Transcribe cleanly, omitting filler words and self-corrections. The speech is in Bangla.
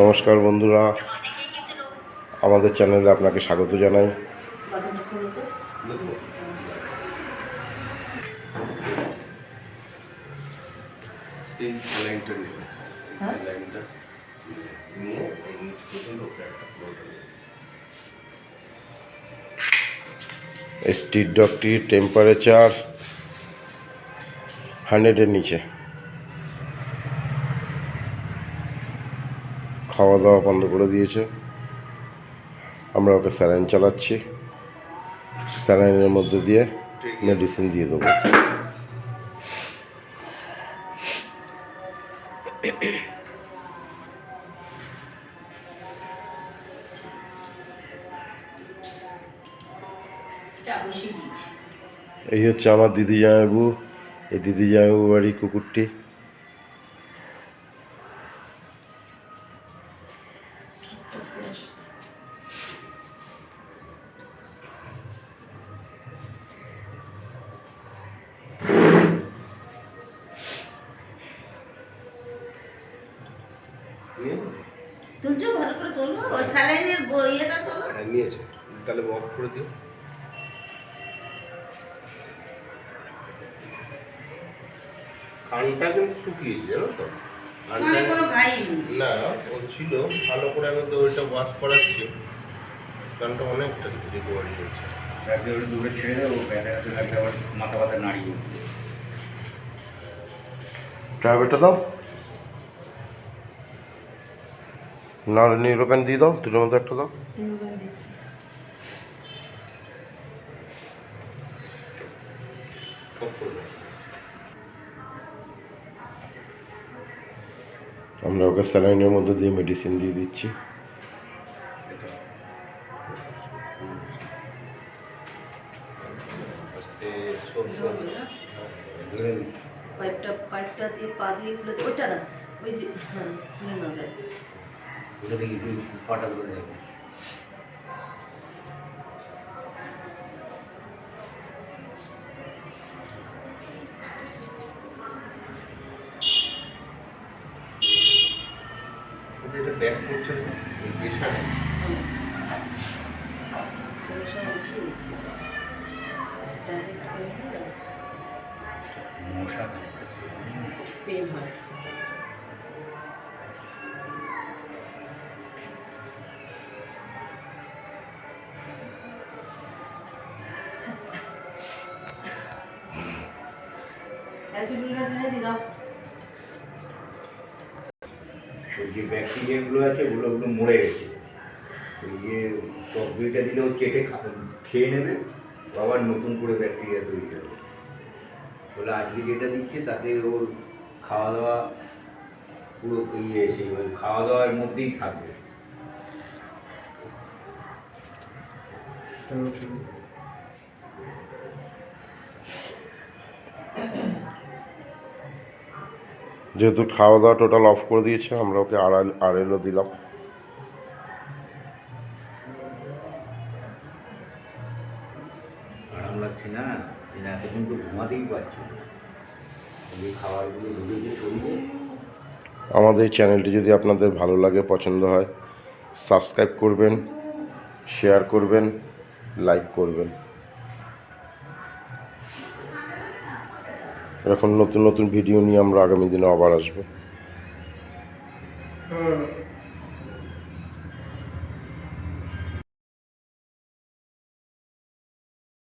নমস্কার বন্ধুরা, আমাদের চ্যানেলে আপনাকে স্বাগত জানাই। স্ট্রিট ডগটির টেম্পারেচার 100-এর নিচে। খাওয়া দাওয়া বন্ধ করে দিয়েছে। আমরা ওকে স্যালাইন চালাচ্ছি। স্যালাইনের মধ্যে দিয়ে মেডিসিন দিয়ে দেবো। এই হচ্ছে আমার দিদি জামাইবাবু। এই দিদি জামাইবাবু বাড়ি কুকুরটি। তুলছো ভালো করে তোলো, ওই স্যালাইনের ইয়েটা তোলো। হ্যাঁ নিয়েছে, তাহলে অফ করে দিও। কানটা কিন্তু শুকিয়েছে, জানো তো? মানে কোনো ঘাই নেই। না, ও ছিল ভালো করে। আমি তো ওইটা ওয়াশ করাচ্ছি। কানটা অনেকটা রিকভারি হয়েছে। একদম দূরে ছেড়ে দেবো, ব্যথা লাগলে আবার মাথা ব্যথা নাড়িয়ে উঠবে। ট্যাবলেটটা দাও, না নিউরোপ্যান দিয়ে দাও, দুটোর মধ্যে একটা দাও। আমরা ওকে স্যালাইনের মধ্যে দিয়ে মেডিসিন দিয়ে দিচ্ছি। পাইপটা দিয়ে পা দিয়ে গুলো ওইটা না, ওই যে হ্যাঁ খুলে না দেয়। ওটা দেখি পাটা ধরে দেবে। যেটা ব্যাক করছে এই প্রেশারে পয়সা বেশি হচ্ছে ডাইরেক্ট করে নিলে মশা পেন হয়। ওই যে ব্যাকটেরিয়াগুলো আছে ওগুলো মরে গেছে। ওই যে টক দইটা দিলে ও চেটে খেয়ে নেবে, আবার নতুন করে ব্যাকটেরিয়া তৈরি হবে। বলে আজকে যেটা দিচ্ছে তাতে ওর খাওয়া দাওয়া পুরো সেই খাওয়া দাওয়ার মধ্যেই থাকবে। যেহেতু খাওয়া দাওয়া টোটাল অফ করে দিয়েছে, আমরা ওকে আড়াইলো দিলাম। আরাম লাগছে না, এতক্ষণ তো ঘুমাতেই পারছি না। এই খাবারগুলো ঢুকেছে শরীরে। আমাদের এই চ্যানেলটি যদি আপনাদের ভালো লাগে, পছন্দ হয়, সাবস্ক্রাইব করবেন, শেয়ার করবেন, লাইক করবেন। এরকম নতুন নতুন ভিডিও নিয়ে আমরা আগামী দিনে আবার আসবো।